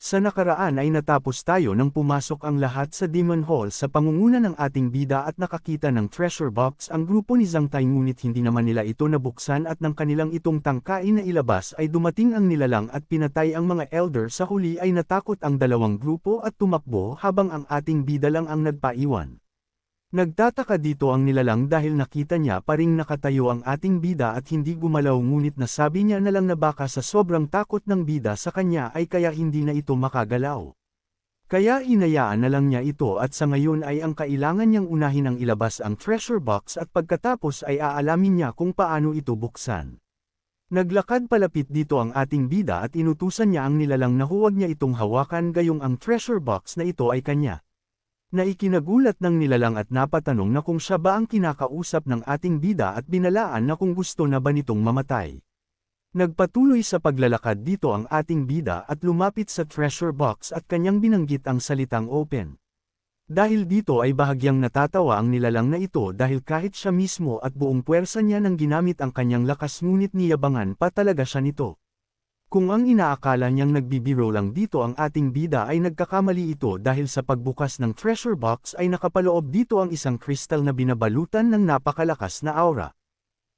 Sa nakaraan ay natapos tayo nang pumasok ang lahat sa Demon Hall sa pangunguna ng ating bida at nakakita ng treasure box ang grupo ni Zhang Tai, ngunit hindi naman nila ito nabuksan at nang kanilang itong tangkain na ilabas ay dumating ang nilalang at pinatay ang mga elder. Sa huli ay natakot ang dalawang grupo at tumakbo habang ang ating bida lang ang nagpaiwan. Nagtataka dito ang nilalang dahil nakita niya pa ring nakatayo ang ating bida at hindi gumalaw, ngunit nasabi niya na lang na baka sa sobrang takot ng bida sa kanya ay kaya hindi na ito makagalaw. Kaya hinayaan na lang niya ito at sa ngayon ay ang kailangan niyang unahin ang ilabas ang treasure box at pagkatapos ay aalamin niya kung paano ito buksan. Naglakad palapit dito ang ating bida at inutusan niya ang nilalang na huwag niya itong hawakan gayong ang treasure box na ito ay kanya. Naikinagulat ng nilalang at napatanong na kung siya ba ang kinakausap ng ating bida at binalaan na kung gusto na ba nitong mamatay. Nagpatuloy sa paglalakad dito ang ating bida at lumapit sa treasure box at kanyang binanggit ang salitang open. Dahil dito ay bahagyang natatawa ang nilalang na ito dahil kahit siya mismo at buong puwersa niya nang ginamit ang kanyang lakas, ngunit niyabangan pa talaga siya nito. Kung ang inaakala niyang nagbibiro lang dito ang ating bida ay nagkakamali ito dahil sa pagbukas ng treasure box ay nakapaloob dito ang isang kristal na binabalutan ng napakalakas na aura.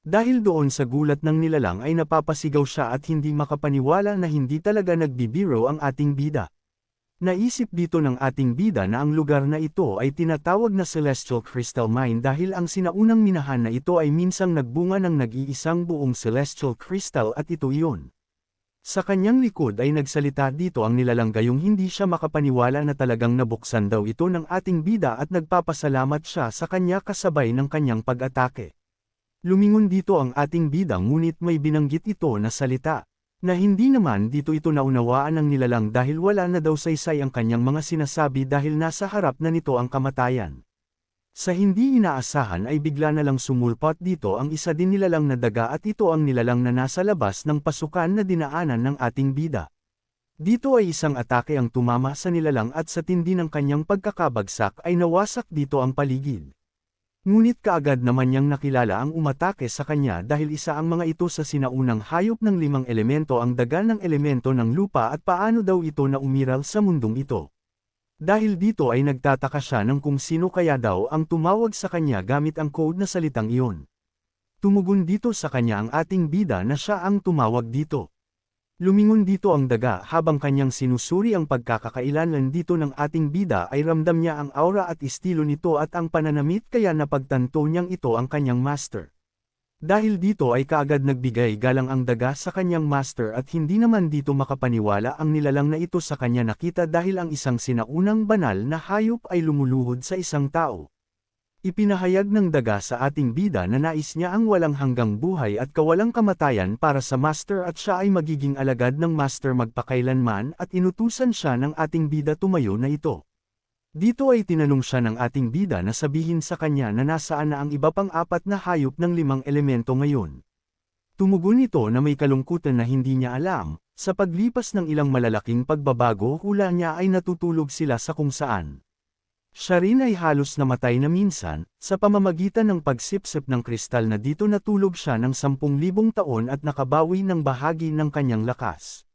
Dahil doon sa gulat ng nilalang ay napapasigaw siya at hindi makapaniwala na hindi talaga nagbibiro ang ating bida. Naisip dito ng ating bida na ang lugar na ito ay tinatawag na Celestial Crystal Mine dahil ang sinaunang minahan na ito ay minsang nagbunga ng nag-iisang buong Celestial Crystal at ito iyon. Sa kanyang likod ay nagsalita dito ang nilalang gayong hindi siya makapaniwala na talagang nabuksan daw ito ng ating bida at nagpapasalamat siya sa kanya kasabay ng kanyang pag-atake. Lumingon dito ang ating bida ngunit may binanggit ito na salita, na hindi naman dito ito naunawaan ng nilalang dahil wala na daw saysay ang kanyang mga sinasabi dahil nasa harap na nito ang kamatayan. Sa hindi inaasahan ay bigla na lang sumulpot dito ang isa din nilalang na daga at ito ang nilalang na nasa labas ng pasukan na dinaanan ng ating bida. Dito ay isang atake ang tumama sa nilalang at sa tindi ng kanyang pagkakabagsak ay nawasak dito ang paligid. Ngunit kaagad naman niyang nakilala ang umatake sa kanya dahil isa ang mga ito sa sinaunang hayop ng 5 elemento, ang daga ng elemento ng lupa, at paano daw ito na umiral sa mundong ito. Dahil dito ay nagtataka siya ng kung sino kaya daw ang tumawag sa kanya gamit ang code na salitang iyon. Tumugon dito sa kanya ang ating bida na siya ang tumawag dito. Lumingon dito ang daga habang kanyang sinusuri ang pagkakakailanlan dito ng ating bida ay ramdam niya ang aura at estilo nito at ang pananamit, kaya napagtanto niyang ito ang kanyang master. Dahil dito ay kaagad nagbigay galang ang daga sa kanyang master at hindi naman dito makapaniwala ang nilalang na ito sa kanya nakita dahil ang isang sinaunang banal na hayop ay lumuluhod sa isang tao. Ipinahayag ng daga sa ating bida na nais niya ang walang hanggang buhay at kawalang kamatayan para sa master at siya ay magiging alagad ng master magpakailanman, at inutusan siya ng ating bida tumayo na ito. Dito ay tinanong siya ng ating bida na sabihin sa kanya na nasaan na ang iba pang 4 na hayop ng 5 elemento ngayon. Tumugon ito na may kalungkutan na hindi niya alam, sa paglipas ng ilang malalaking pagbabago hula niya ay natutulog sila sa kung saan. Siya rin ay halos namatay na minsan, sa pamamagitan ng pagsipsip ng kristal na dito natulog siya ng 10,000 taon at nakabawi ng bahagi ng kanyang lakas.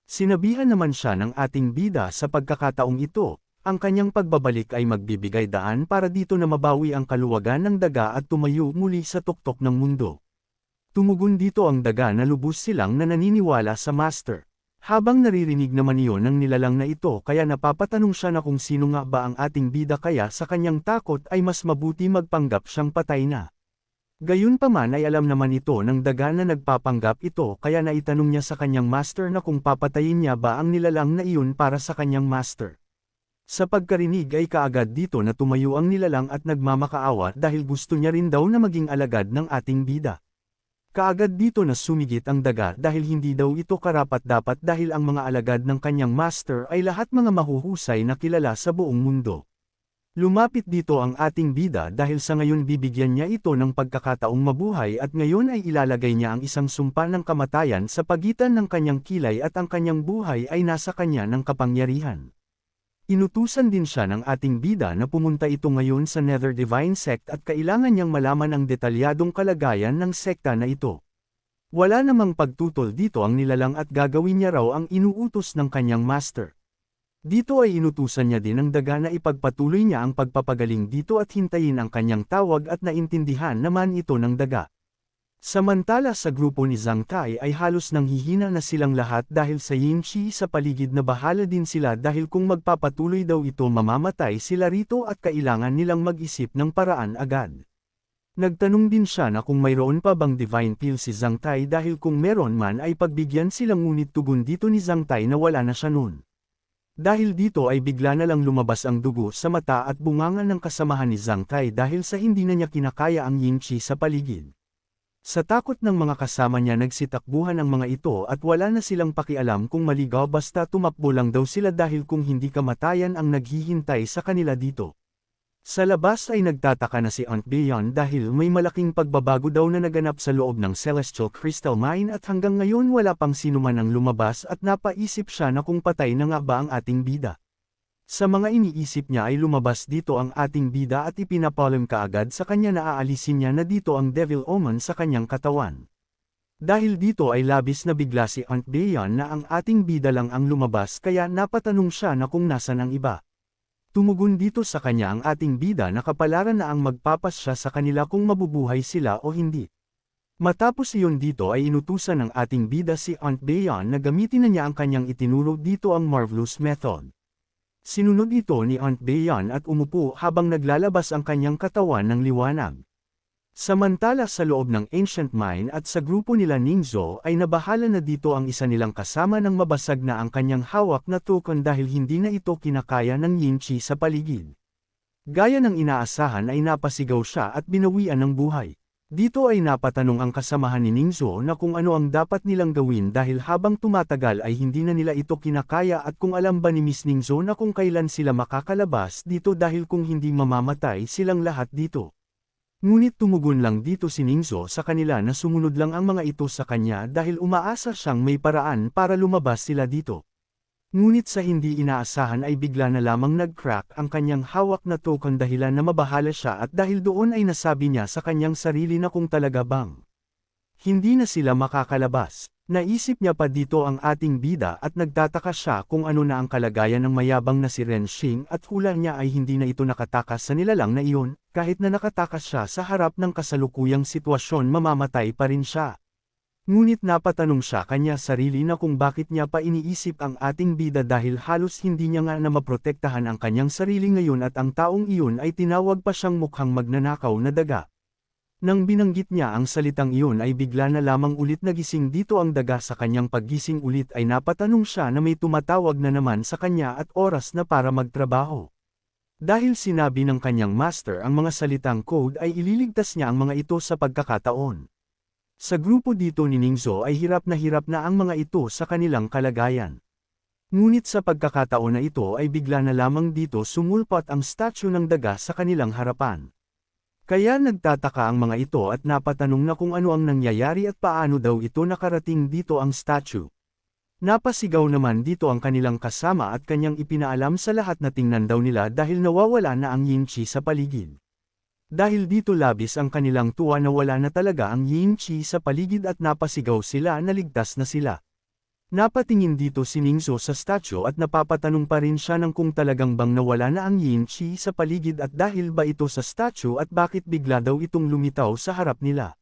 Sinabihan naman siya ng ating bida sa pagkakataong ito, ang kanyang pagbabalik ay magbibigay daan para dito na mabawi ang kaluwagan ng daga at tumayo muli sa tuktok ng mundo. Tumugon dito ang daga na lubos silang na naniniwala sa master. Habang naririnig naman iyon ng nilalang na ito, kaya napapatanong siya na kung sino nga ba ang ating bida, kaya sa kanyang takot ay mas mabuti magpanggap siyang patay na. Gayunpaman ay alam naman ito ng daga na nagpapanggap ito, kaya naitanong niya sa kanyang master na kung papatayin niya ba ang nilalang na iyon para sa kanyang master. Sa pagkarinig ay kaagad dito na tumayo ang nilalang at nagmamakaawa dahil gusto niya rin daw na maging alagad ng ating bida. Kaagad dito na sumigit ang daga dahil hindi daw ito karapat-dapat dahil ang mga alagad ng kanyang master ay lahat mga mahuhusay na kilala sa buong mundo. Lumapit dito ang ating bida dahil sa ngayon bibigyan niya ito ng pagkakataong mabuhay at ngayon ay ilalagay niya ang isang sumpa ng kamatayan sa pagitan ng kanyang kilay at ang kanyang buhay ay nasa kanya ng kapangyarihan. Inutusan din siya ng ating bida na pumunta ito ngayon sa Nether Divine Sect at kailangan niyang malaman ang detalyadong kalagayan ng sekta na ito. Wala namang pagtutol dito ang nilalang at gagawin niya raw ang inuutos ng kanyang master. Dito ay inutusan niya din ang daga na ipagpatuloy niya ang pagpapagaling dito at hintayin ang kanyang tawag at naintindihan naman ito ng daga. Samantala sa grupo ni Zhang Tai ay halos nanghihina na silang lahat dahil sa Yin Qi sa paligid na bahala din sila dahil kung magpapatuloy daw ito mamamatay sila rito at kailangan nilang mag-isip ng paraan agad. Nagtanong din siya na kung mayroon pa bang divine pill si Zhang Tai dahil kung meron man ay pagbigyan silang ngunit tugon dito ni Zhang Tai na wala na siya nun. Dahil dito ay bigla na lang lumabas ang dugo sa mata at bunganga ng kasamahan ni Zhang Tai dahil sa hindi na niya kinakaya ang Yin Qi sa paligid. Sa takot ng mga kasama niya nagsitakbuhan ang mga ito at wala na silang pakialam kung maligaw basta tumakbo lang daw sila dahil kung hindi kamatayan ang naghihintay sa kanila dito. Sa labas ay nagtataka na si Aunt Beyon dahil may malaking pagbabago daw na naganap sa loob ng Celestial Crystal Mine at hanggang ngayon wala pang sinuman ang lumabas at napaisip siya na kung patay na nga ba ang ating bida. Sa mga iniisip niya ay lumabas dito ang ating bida at ipinapalam kaagad sa kanya na aalisin niya na dito ang Devil Omen sa kanyang katawan. Dahil dito ay labis na bigla si Aunt Beyon na ang ating bida lang ang lumabas kaya napatanong siya na kung nasan ang iba. Tumugon dito sa kanya ang ating bida na kapalaran na ang magpapasya sa kanila kung mabubuhay sila o hindi. Matapos iyon dito ay inutusan ng ating bida si Aunt Beyon na gamitin na niya ang kanyang itinuro dito ang Marvelous Method. Sinunod ito ni Aunt Beyon at umupo habang naglalabas ang kanyang katawan ng liwanag. Samantala sa loob ng Ancient Mine at sa grupo nila Ningzo ay nabahala na dito ang isa nilang kasama ng mabasag na ang kanyang hawak na token dahil hindi na ito kinakaya ng Yin Qi sa paligid. Gaya ng inaasahan ay napasigaw siya at binawian ng buhay. Dito ay napatanong ang kasamahan ni Ningzo na kung ano ang dapat nilang gawin dahil habang tumatagal ay hindi na nila ito kinakaya at kung alam ba ni Miss Ningzo na kung kailan sila makakalabas dito dahil kung hindi mamamatay silang lahat dito. Ngunit tumugon lang dito si Ningzo sa kanila na sumunod lang ang mga ito sa kanya dahil umaasa siyang may paraan para lumabas sila dito. Ngunit sa hindi inaasahan ay bigla na lamang nag-crack ang kanyang hawak na token dahilan na mabahala siya at dahil doon ay nasabi niya sa kanyang sarili na kung talaga bang hindi na sila makakalabas. Naisip niya pa dito ang ating bida at nagtataka siya kung ano na ang kalagayan ng mayabang na si Ren Xing at hula niya ay hindi na ito nakatakas sa nilalang na iyon, kahit na nakatakas siya sa harap ng kasalukuyang sitwasyon mamamatay pa rin siya. Ngunit napatanong siya kanya sarili na kung bakit niya pa iniisip ang ating bida dahil halos hindi niya nga na maprotektahan ang kanyang sarili ngayon at ang taong iyon ay tinawag pa siyang mukhang magnanakaw na daga. Nang binanggit niya ang salitang iyon ay bigla na lamang ulit nagising dito ang daga sa kanyang paggising ulit ay napatanong siya na may tumatawag na naman sa kanya at oras na para magtrabaho. Dahil sinabi ng kanyang master ang mga salitang code ay ililigtas niya ang mga ito sa pagkakataon. Sa grupo dito ni Ningzo ay hirap na ang mga ito sa kanilang kalagayan. Ngunit sa pagkakataon na ito ay bigla na lamang dito sumulpat ang statue ng daga sa kanilang harapan. Kaya nagtataka ang mga ito at napatanong na kung ano ang nangyayari at paano daw ito nakarating dito ang statue. Napasigaw naman dito ang kanilang kasama at kanyang ipinaalam sa lahat na tingnan daw nila dahil nawawala na ang Yin Qi sa paligid. Dahil dito labis ang kanilang tuwa na wala na talaga ang Yin Qi sa paligid at napasigaw sila na ligtas na sila. Napatingin dito si Ningzo sa statue at napapatanong pa rin siya ng kung talagang bang nawala na ang Yin Qi sa paligid at dahil ba ito sa statue at bakit bigla daw itong lumitaw sa harap nila.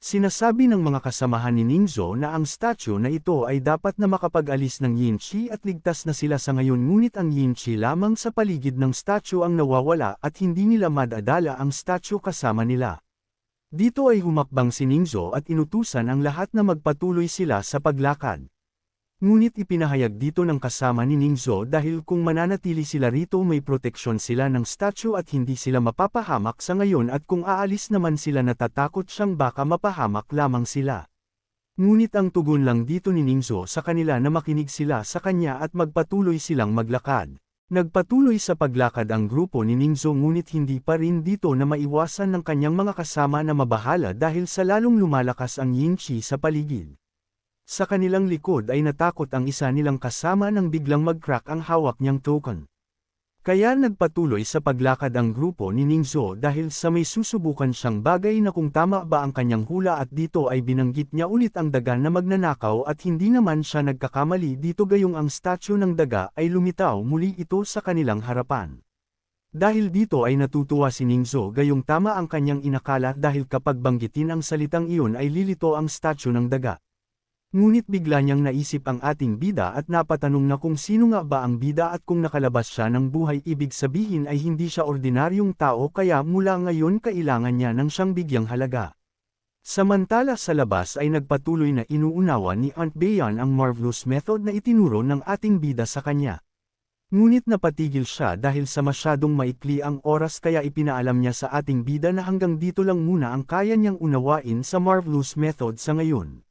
Sinasabi ng mga kasamahan ni Ningzo na ang statue na ito ay dapat na makapag-alis ng Yin Qi at ligtas na sila sa ngayon ngunit ang Yin Qi lamang sa paligid ng statue ang nawawala at hindi nila madadala ang statue kasama nila. Dito ay humakbang si Ningzo at inutusan ang lahat na magpatuloy sila sa paglakad. Ngunit ipinahayag dito ng kasama ni Ningzo dahil kung mananatili sila rito may proteksyon sila ng statue at hindi sila mapapahamak sa ngayon at kung aalis naman sila natatakot siyang baka mapahamak lamang sila. Ngunit ang tugon lang dito ni Ningzo sa kanila na makinig sila sa kanya at magpatuloy silang maglakad. Nagpatuloy sa paglakad ang grupo ni Ningzo ngunit hindi pa rin dito na maiwasan ng kanyang mga kasama na mabahala dahil sa lalong lumalakas ang Yin Qi sa paligid. Sa kanilang likod ay natakot ang isa nilang kasama nang biglang mag-crack ang hawak niyang token. Kaya nagpatuloy sa paglakad ang grupo ni Ningzo dahil sa may susubukan siyang bagay na kung tama ba ang kanyang hula at dito ay binanggit niya ulit ang daga na magnanakaw at hindi naman siya nagkakamali dito gayong ang statue ng daga ay lumitaw muli ito sa kanilang harapan. Dahil dito ay natutuwa si Ningzo gayong tama ang kanyang inakala dahil kapag banggitin ang salitang iyon ay lilito ang statue ng daga. Ngunit bigla niyang naisip ang ating bida at napatanong na kung sino nga ba ang bida at kung nakalabas siya ng buhay ibig sabihin ay hindi siya ordinaryong tao kaya mula ngayon kailangan niya ng siyang bigyang halaga. Samantala sa labas ay nagpatuloy na inuunawa ni Aunt Bayan ang marvelous method na itinuro ng ating bida sa kanya. Ngunit napatigil siya dahil sa masyadong maikli ang oras kaya ipinaalam niya sa ating bida na hanggang dito lang muna ang kaya niyang unawain sa marvelous method sa ngayon.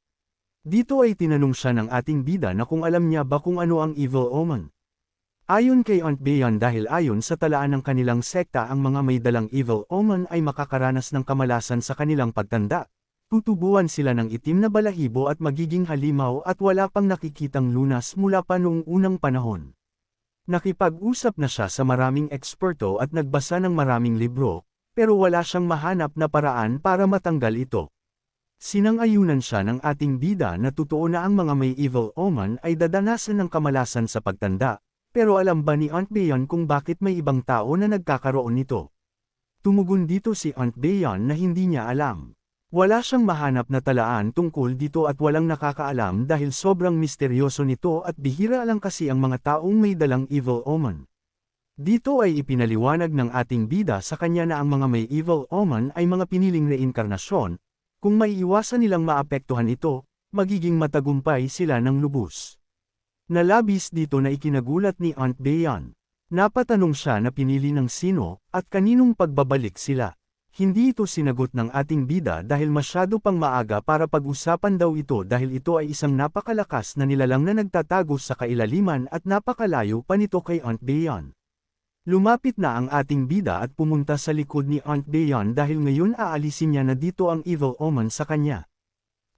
Dito ay tinanong siya ng ating bida na kung alam niya ba kung ano ang evil omen. Ayon kay Aunt Bayan dahil ayon sa talaan ng kanilang sekta ang mga may dalang evil omen ay makakaranas ng kamalasan sa kanilang pagtanda. Tutubuan sila ng itim na balahibo at magiging halimaw at wala pang nakikitang lunas mula pa noong unang panahon. Nakipag-usap na siya sa maraming eksperto at nagbasa ng maraming libro, pero wala siyang mahanap na paraan para matanggal ito. Sinang-ayunan siya ng ating bida na totoo na ang mga may evil omen ay dadanasan ng kamalasan sa pagtanda, pero alam ba ni Aunt Bayan kung bakit may ibang tao na nagkakaroon nito? Tumugon dito si Aunt Bayan na hindi niya alam. Wala siyang mahanap na talaan tungkol dito at walang nakakaalam dahil sobrang misteryoso nito at bihira lang kasi ang mga taong may dalang evil omen. Dito ay ipinaliwanag ng ating bida sa kanya na ang mga may evil omen ay mga piniling reinkarnasyon. Kung maiiwasan nilang maapektuhan ito, magiging matagumpay sila ng lubos. Nalabis dito na ikinagulat ni Aunt Bayan. Napatanong siya na pinili ng sino, at kaninong pagbabalik sila. Hindi ito sinagot ng ating bida dahil masyado pang maaga para pag-usapan daw ito dahil ito ay isang napakalakas na nilalang na nagtatago sa kailaliman at napakalayo pa nito kay Aunt Bayan. Lumapit na ang ating bida at pumunta sa likod ni Aunt Bayan dahil ngayon aalisin niya na dito ang evil omen sa kanya.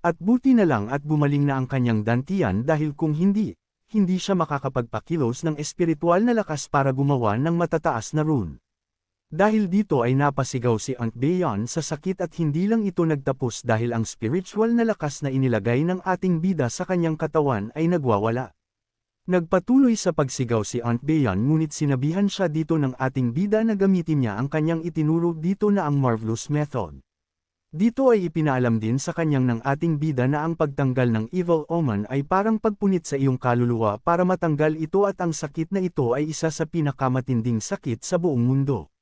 At buti na lang at bumaling na ang kanyang dantian dahil kung hindi siya makakapagpakilos ng espiritual na lakas para gumawa ng matataas na rune. Dahil dito ay napasigaw si Aunt Bayan sa sakit at hindi lang ito nagtapos dahil ang spiritual na lakas na inilagay ng ating bida sa kanyang katawan ay nagwawala. Nagpatuloy sa pagsigaw si Aunt Bayan ngunit sinabihan siya dito ng ating bida na gamitin niya ang kanyang itinuro dito na ang marvelous method. Dito ay ipinaalam din sa kanyang ng ating bida na ang pagtanggal ng evil omen ay parang pagpunit sa iyong kaluluwa para matanggal ito at ang sakit na ito ay isa sa pinakamatinding sakit sa buong mundo.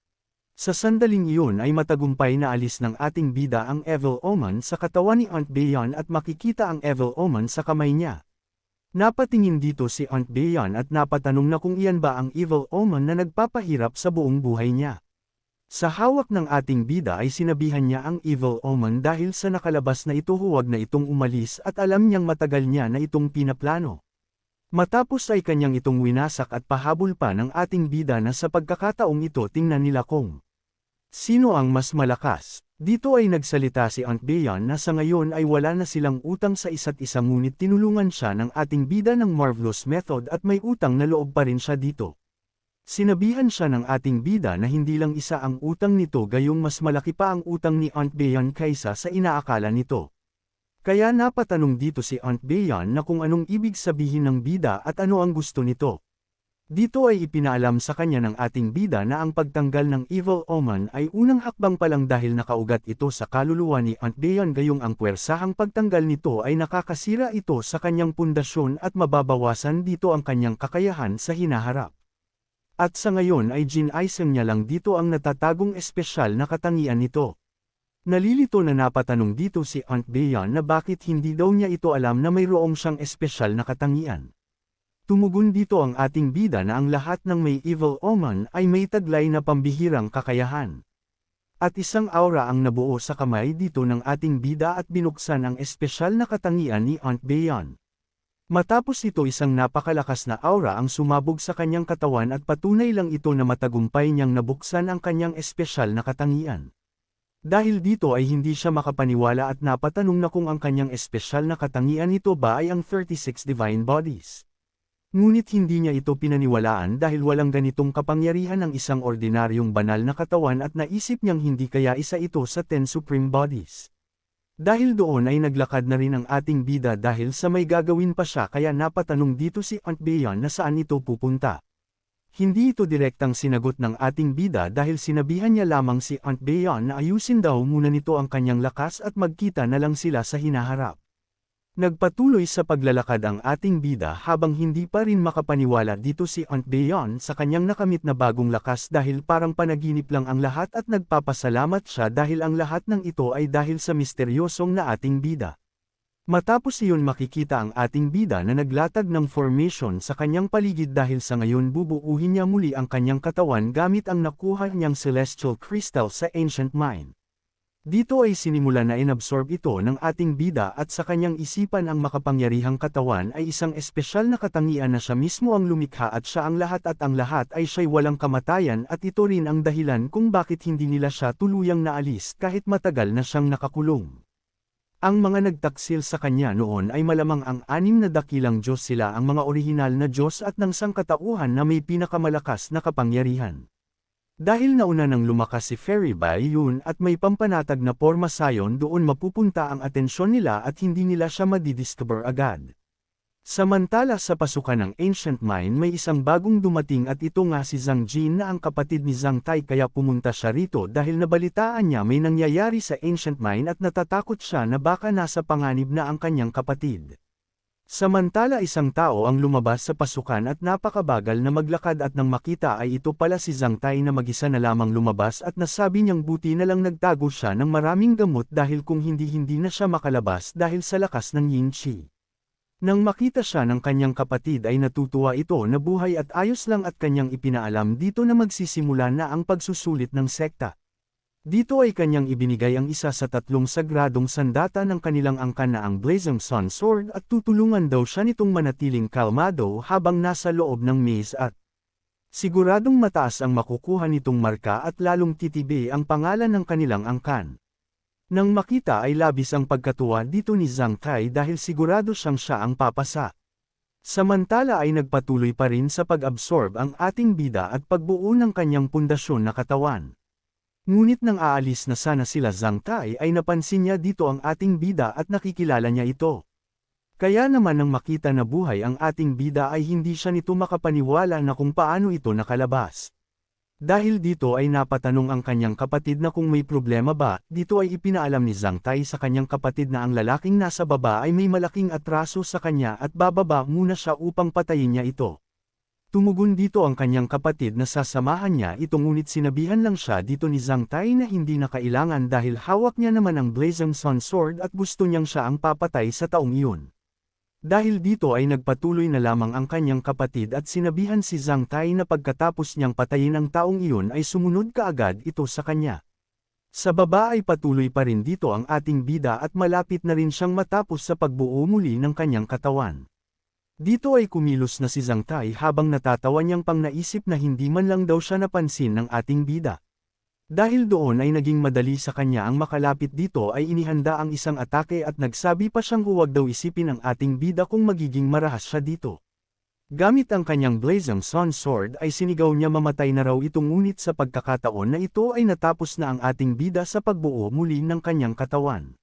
Sa sandaling iyon ay matagumpay na alis ng ating bida ang evil omen sa katawan ni Aunt Bayan at makikita ang evil omen sa kamay niya. Napatingin dito si Aunt Bayan at napatanong na kung iyan ba ang evil omen na nagpapahirap sa buong buhay niya. Sa hawak ng ating bida ay sinabihan niya ang evil omen dahil sa nakalabas na ito huwag na itong umalis at alam niyang matagal niya na itong pinaplano. Matapos ay kanyang itong winasak at pahabol pa ng ating bida na sa pagkakataong ito tingnan nila kung sino ang mas malakas. Dito ay nagsalita si Aunt Bayan na sa ngayon ay wala na silang utang sa isa't isa ngunit tinulungan siya ng ating bida ng marvelous method at may utang na loob pa rin siya dito. Sinabihan siya ng ating bida na hindi lang isa ang utang nito gayong mas malaki pa ang utang ni Aunt Bayan kaysa sa inaakala nito. Kaya napatanong dito si Aunt Bayan na kung anong ibig sabihin ng bida at ano ang gusto nito. Dito ay ipinaalam sa kanya ng ating bida na ang pagtanggal ng evil omen ay unang hakbang pa lang dahil nakaugat ito sa kaluluwa ni Aunt Bayan gayong ang puwersahang pagtanggal nito ay nakakasira ito sa kanyang pundasyon at mababawasan dito ang kanyang kakayahan sa hinaharap. At sa ngayon ay ginaisang niya lang dito ang natatagong espesyal na katangian nito. Nalilito na napatanong dito si Aunt Bayan na bakit hindi daw niya ito alam na mayroong siyang espesyal na katangian. Tumugon dito ang ating bida na ang lahat ng may evil omen ay may taglay na pambihirang kakayahan. At isang aura ang nabuo sa kamay dito ng ating bida at binuksan ang espesyal na katangian ni Aunt Bayan. Matapos ito isang napakalakas na aura ang sumabog sa kanyang katawan at patunay lang ito na matagumpay niyang nabuksan ang kanyang espesyal na katangian. Dahil dito ay hindi siya makapaniwala at napatanong na kung ang kanyang espesyal na katangian nito ba ay ang 36 divine bodies. Ngunit hindi niya ito pinaniwalaan dahil walang ganitong kapangyarihan ng isang ordinaryong banal na katawan at naisip niyang hindi kaya isa ito sa 10 supreme bodies. Dahil doon ay naglakad na rin ang ating bida dahil sa may gagawin pa siya kaya napatanong dito si Aunt Beyon na saan ito pupunta. Hindi ito direktang sinagot ng ating bida dahil sinabihan niya lamang si Aunt Beyon na ayusin daw muna nito ang kanyang lakas at magkita na lang sila sa hinaharap. Nagpatuloy sa paglalakad ang ating bida habang hindi pa rin makapaniwala dito si Aunt Beyon sa kanyang nakamit na bagong lakas dahil parang panaginip lang ang lahat at nagpapasalamat siya dahil ang lahat ng ito ay dahil sa misteryosong na ating bida. Matapos iyon makikita ang ating bida na naglatag ng formation sa kanyang paligid dahil sa ngayon bubuuhin niya muli ang kanyang katawan gamit ang nakuha niyang celestial crystal sa ancient mine. Dito ay sinimula na inabsorb ito ng ating bida at sa kanyang isipan ang makapangyarihang katawan ay isang espesyal na katangian na siya mismo ang lumikha at siya ang lahat at ang lahat ay siya'y walang kamatayan at ito rin ang dahilan kung bakit hindi nila siya tuluyang naalis kahit matagal na siyang nakakulong. Ang mga nagtaksil sa kanya noon ay malamang ang 6 na dakilang Diyos sila ang mga orihinal na Diyos at ng sangkatauhan na may pinakamalakas na kapangyarihan. Dahil nauna nang lumakas si Fairy Bayun at may pampanatag na porma sayon doon mapupunta ang atensyon nila at hindi nila siya madidiscover agad. Samantala sa pasukan ng Ancient Mine may isang bagong dumating at ito nga si Zhang Jin na ang kapatid ni Zhang Tai kaya pumunta siya rito dahil nabalitaan niya may nangyayari sa Ancient Mine at natatakot siya na baka nasa panganib na ang kanyang kapatid. Samantala isang tao ang lumabas sa pasukan at napakabagal na maglakad at nang makita ay ito pala si Zhang Tai na mag-isa na lamang lumabas at nasabi niyang buti na lang nagtago siya ng maraming gamot dahil kung hindi na siya makalabas dahil sa lakas ng Yin Qi. Nang makita siya ng kanyang kapatid ay natutuwa ito na buhay at ayos lang at kanyang ipinaalam dito na magsisimula na ang pagsusulit ng sekta. Dito ay kanyang ibinigay ang isa sa 3 sagradong sandata ng kanilang angkan na ang Blazing Sun Sword at tutulungan daw siya nitong manatiling kalmado habang nasa loob ng maze at siguradong mataas ang makukuha nitong marka at lalong titibi ang pangalan ng kanilang angkan. Nang makita ay labis ang pagkatuwa dito ni Zhang Tai dahil sigurado siya ang papasa. Samantala ay nagpatuloy pa rin sa pag-absorb ang ating bida at pagbuo ng kanyang pundasyon na katawan. Ngunit nang aalis na sana sila Zhang Tai ay napansin niya dito ang ating bida at nakikilala niya ito. Kaya naman nang makita na buhay ang ating bida ay hindi siya nito makapaniwala na kung paano ito nakalabas. Dahil dito ay napatanong ang kanyang kapatid na kung may problema ba, dito ay ipinaalam ni Zhang Tai sa kanyang kapatid na ang lalaking nasa baba ay may malaking atraso sa kanya at bababa muna siya upang patayin niya ito. Tumugon dito ang kanyang kapatid na sasamahan niya ito ngunit sinabihan lang siya dito ni Zhang Tai na hindi na kailangan dahil hawak niya naman ang Blazing Sun Sword at gusto niyang siya ang papatay sa taong iyon. Dahil dito ay nagpatuloy na lamang ang kanyang kapatid at sinabihan si Zhang Tai na pagkatapos niyang patayin ang taong iyon ay sumunod kaagad ito sa kanya. Sa baba ay patuloy pa rin dito ang ating bida at malapit na rin siyang matapos sa pagbuo muli ng kanyang katawan. Dito ay kumilos na si Zhang Tai habang natatawa niyang pang naisip na hindi man lang daw siya napansin ng ating bida. Dahil doon ay naging madali sa kanya ang makalapit dito ay inihanda ang isang atake at nagsabi pa siyang huwag daw isipin ang ating bida kung magiging marahas siya dito. Gamit ang kanyang Blazing Sun Sword ay sinigaw niya mamatay na raw ito ngunit sa pagkakataon na ito ay natapos na ang ating bida sa pagbuo muli ng kanyang katawan.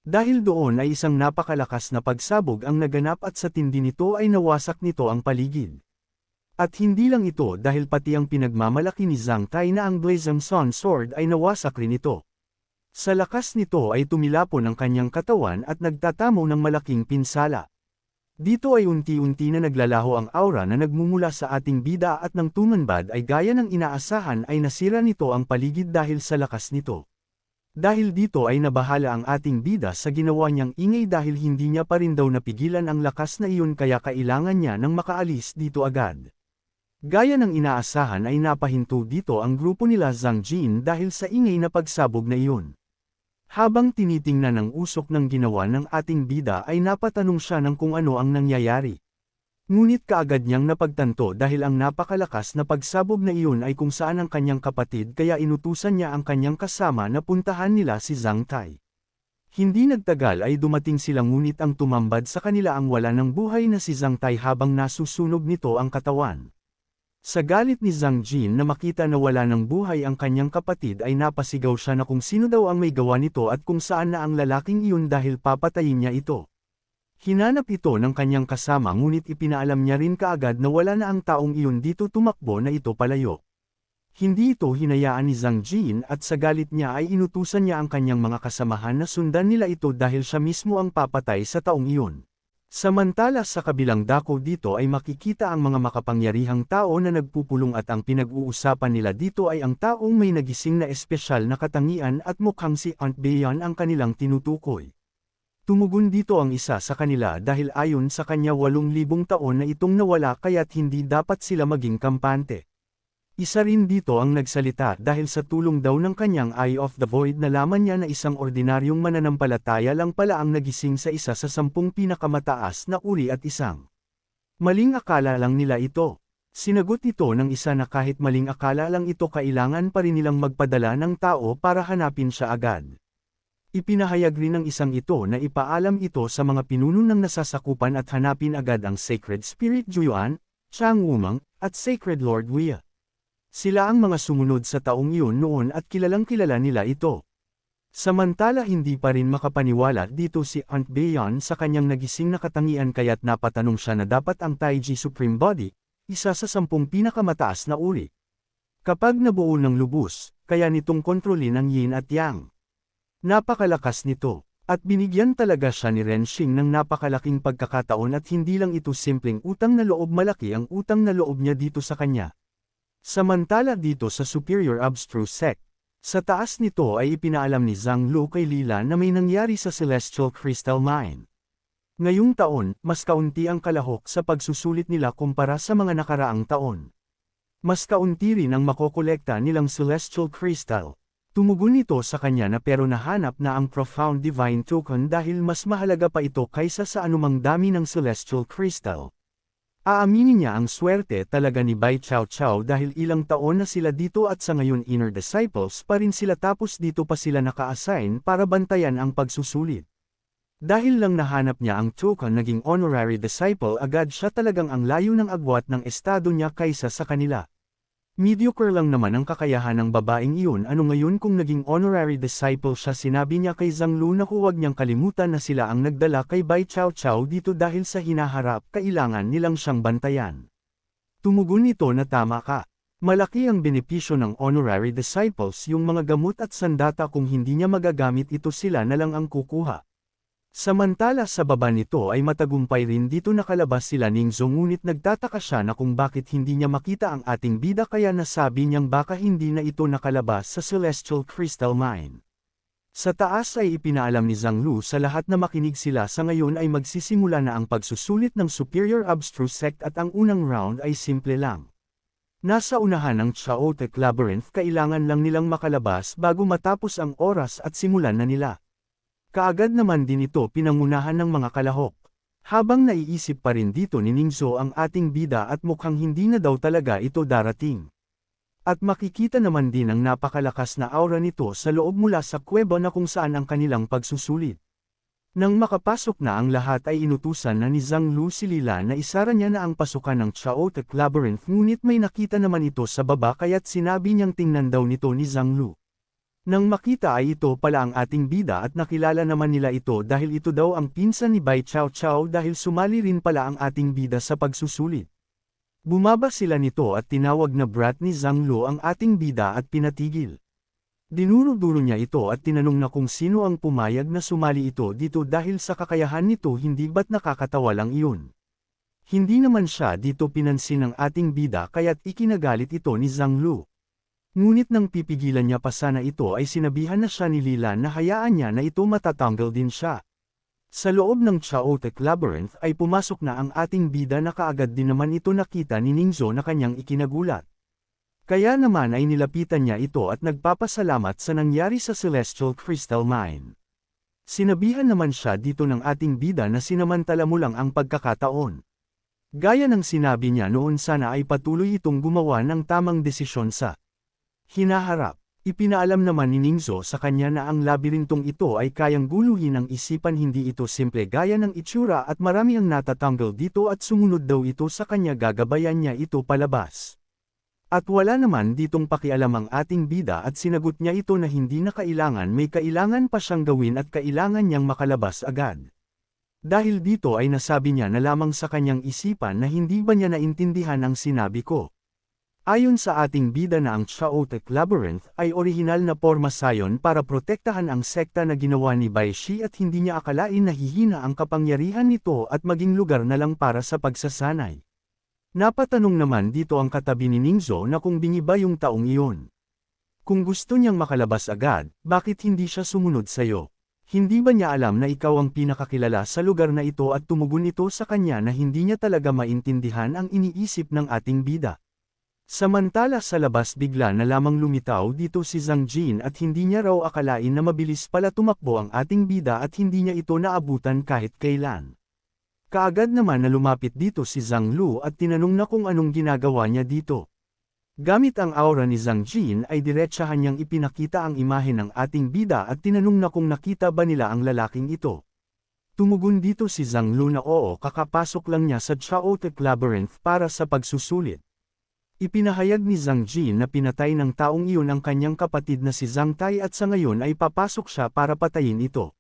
Dahil doon ay isang napakalakas na pagsabog ang naganap at sa tindi nito ay nawasak nito ang paligid. At hindi lang ito dahil pati ang pinagmamalaki ni Zhang Tai na ang Blazing Sun Sword ay nawasak rin ito. Sa lakas nito ay tumilapon ang kanyang katawan at nagtatamo ng malaking pinsala. Dito ay unti-unti na naglalaho ang aura na nagmumula sa ating bida at ng tumanbad ay gaya ng inaasahan ay nasira nito ang paligid dahil sa lakas nito. Dahil dito ay nabahala ang ating bida sa ginawa niyang ingay dahil hindi niya pa rin daw napigilan ang lakas na iyon kaya kailangan niya nang makaalis dito agad. Gaya ng inaasahan ay napahinto dito ang grupo nila Zhang Jin dahil sa ingay na pagsabog na iyon. Habang tinitingnan ang usok ng ginawa ng ating bida ay napatanong siya ng kung ano ang nangyayari. Ngunit kaagad niyang napagtanto dahil ang napakalakas na pagsabog na iyon ay kung saan ang kanyang kapatid kaya inutusan niya ang kanyang kasama na puntahan nila si Zhang Tai. Hindi nagtagal ay dumating sila ngunit ang tumambad sa kanila ang wala ng buhay na si Zhang Tai habang nasusunog nito ang katawan. Sa galit ni Zhang Jin na makita na wala ng buhay ang kanyang kapatid ay napasigaw siya na kung sino daw ang may gawa nito at kung saan na ang lalaking iyon dahil papatayin niya ito. Hinanap ito ng kanyang kasama ngunit ipinaalam niya rin kaagad na wala na ang taong iyon dito tumakbo na ito palayo. Hindi ito hinayaan ni Zhang Jin at sa galit niya ay inutusan niya ang kanyang mga kasamahan na sundan nila ito dahil siya mismo ang papatay sa taong iyon. Samantala sa kabilang dako dito ay makikita ang mga makapangyarihang tao na nagpupulong at ang pinag-uusapan nila dito ay ang taong may nagising na espesyal na katangian at mukhang si Aunt Bayan ang kanilang tinutukoy. Tumugon dito ang isa sa kanila dahil ayon sa kanya 8,000 taon na itong nawala kaya't hindi dapat sila maging kampante. Isa rin dito ang nagsalita dahil sa tulong daw ng kanyang Eye of the Void nalaman niya na isang ordinaryong mananampalataya lang pala ang nagising sa isa sa 10 pinakamataas na uri at isang maling akala lang nila ito. Sinagot ito ng isa na kahit maling akala lang ito kailangan pa rin nilang magpadala ng tao para hanapin siya agad. Ipinahayag rin ng isang ito na ipaalam ito sa mga pinuno ng nasasakupan at hanapin agad ang Sacred Spirit Juyuan, Chang Wumang, at Sacred Lord Wia. Sila ang mga sumunod sa taong iyon noon at kilalang-kilala nila ito. Samantala hindi pa rin makapaniwala dito si Aunt Bayan sa kanyang nagising na katangian kaya't napatanong siya na dapat ang Taiji Supreme Body, isa sa 10 pinakamataas na uri. Kapag nabuo ng lubos, kaya nitong kontrolin ang yin at yang. Napakalakas nito, at binigyan talaga siya ni Renshing ng napakalaking pagkakataon at hindi lang ito simpleng utang na loob malaki ang utang na loob niya dito sa kanya. Samantala dito sa Superior Abstruse Sect, sa taas nito ay ipinaalam ni Zhang Lu kay Lila na may nangyari sa Celestial Crystal Mine. Ngayong taon, mas kaunti ang kalahok sa pagsusulit nila kumpara sa mga nakaraang taon. Mas kaunti rin ang makokolekta nilang Celestial Crystal. Tumugon ito sa kanya na pero nahanap na ang Profound Divine Token dahil mas mahalaga pa ito kaysa sa anumang dami ng Celestial Crystal. Aaminin niya ang swerte talaga ni Bai Chao Chao dahil ilang taon na sila dito at sa ngayon inner disciples pa rin sila tapos dito pa sila naka-assign para bantayan ang pagsusulit. Dahil lang nahanap niya ang token naging honorary disciple agad siya talagang ang layo ng agwat ng estado niya kaysa sa kanila. Mediocre lang naman ang kakayahan ng babaeng iyon ano ngayon kung naging honorary disciple siya sinabi niya kay Zhang Lu na huwag niyang kalimutan na sila ang nagdala kay Bai Chao Chao dito dahil sa hinaharap kailangan nilang siyang bantayan. Tumugon ito na tama ka. Malaki ang benepisyo ng honorary disciples yung mga gamot at sandata kung hindi niya magagamit ito sila na lang ang kukuha. Samantala sa baba nito ay matagumpay rin dito nakalabas sila Ningzo ngunit nagtataka siya na kung bakit hindi niya makita ang ating bida kaya nasabi niyang baka hindi na ito nakalabas sa Celestial Crystal Mine. Sa taas ay ipinaalam ni Zhang Lu sa lahat na makinig sila sa ngayon ay magsisimula na ang pagsusulit ng Superior Abstruse Sect at ang unang round ay simple lang. Nasa unahan ng Chaotic Labyrinth kailangan lang nilang makalabas bago matapos ang oras at simulan na nila. Kaagad naman din ito pinangunahan ng mga kalahok. Habang naiisip pa rin dito ni Ningzo ang ating bida at mukhang hindi na daw talaga ito darating. At makikita naman din ang napakalakas na aura nito sa loob mula sa kuweba na kung saan ang kanilang pagsusulit. Nang makapasok na ang lahat ay inutusan na ni Zhang Lu si Lila na isara niya na ang pasukan ng Chaotic Labyrinth ngunit may nakita naman ito sa baba kaya't sinabi niyang tingnan daw nito ni Zhang Lu. Nang makita ay ito pala ang ating bida at nakilala naman nila ito dahil ito daw ang pinsan ni Bai Chao Chao dahil sumali rin pala ang ating bida sa pagsusulit. Bumaba sila nito at tinawag na brat ni Zhang Lu ang ating bida at pinatigil. Dinuro-duro niya ito at tinanong na kung sino ang pumayag na sumali ito dito dahil sa kakayahan nito hindi ba't nakakatawa lang iyon. Hindi naman siya dito pinansin ng ating bida kaya't ikinagalit ito ni Zhang Lu. Ngunit nang pipigilan niya pa sana ito ay sinabihan na siya ni Lila na hayaan niya na ito matatanggal din siya. Sa loob ng Chaotic Labyrinth ay pumasok na ang ating bida na kaagad din naman ito nakita ni Ningzo na kanyang ikinagulat. Kaya naman ay nilapitan niya ito at nagpapasalamat sa nangyari sa Celestial Crystal Mine. Sinabihan naman siya dito ng ating bida na sinamantala mo lang ang pagkakataon. Gaya ng sinabi niya noon sana ay patuloy itong gumawa ng tamang desisyon sa hinaharap. Ipinaalam naman ni Ningzo sa kanya na ang labirintong ito ay kayang guluhin ang isipan, hindi ito simple gaya ng itsura at marami ang natatanggol dito at sumunod daw ito sa kanya, gagabayan niya ito palabas. At wala naman ditong pakialam ang ating bida at sinagot niya ito na hindi na kailangan, may kailangan pa siyang gawin at kailangan niyang makalabas agad. Dahil dito ay nasabi niya na lamang sa kanyang isipan na hindi ba niya naintindihan ang sinabi ko. Ayon sa ating bida na ang Chaotic Labyrinth ay orihinal na porma sayon para protektahan ang sekta na ginawa ni Baishi at hindi niya akalain na hihina ang kapangyarihan nito at maging lugar na lang para sa pagsasanay. Napatanong naman dito ang katabi ni Ningzo na kung bingi ba yung taong iyon. Kung gusto niyang makalabas agad, bakit hindi siya sumunod sayo? Hindi ba niya alam na ikaw ang pinakakilala sa lugar na ito at tumugon ito sa kanya na hindi niya talaga maintindihan ang iniisip ng ating bida? Samantala sa labas bigla na lamang lumitaw dito si Zhang Jin at hindi niya raw akalain na mabilis pala tumakbo ang ating bida at hindi niya ito naabutan kahit kailan. Kaagad naman na lumapit dito si Zhang Lu at tinanong na kung anong ginagawa niya dito. Gamit ang aura ni Zhang Jin ay diretsahan niyang ipinakita ang imahe ng ating bida at tinanong na kung nakita ba nila ang lalaking ito. Tumugon dito si Zhang Lu na oo, kakapasok lang niya sa Chaotic Labyrinth para sa pagsusulit. Ipinahayag ni Zhang Jin na pinatay ng taong iyon ang kanyang kapatid na si Zhang Tai at sa ngayon ay papasok siya para patayin ito.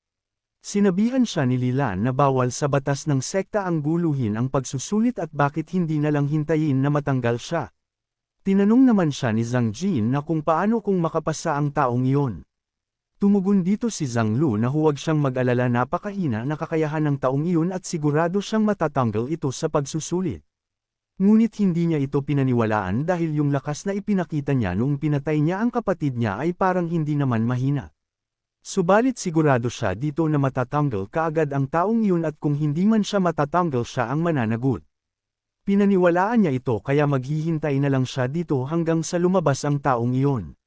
Sinabihan siya ni Lilan na bawal sa batas ng sekta ang guluhin ang pagsusulit at bakit hindi na lang hintayin na matanggal siya. Tinanong naman siya ni Zhang Jin na kung paano kung makapasa ang taong iyon. Tumugon dito si Zhang Lu na huwag siyang mag-alala, napakahina na kakayahan ng taong iyon at sigurado siyang matatanggal ito sa pagsusulit. Ngunit hindi niya ito pinaniwalaan dahil yung lakas na ipinakita niya noong pinatay niya ang kapatid niya ay parang hindi naman mahina. Subalit sigurado siya dito na matatanggal kaagad ang taong iyon at kung hindi man siya matatanggal siya ang mananagot. Pinaniwalaan niya ito kaya maghihintay na lang siya dito hanggang sa lumabas ang taong iyon.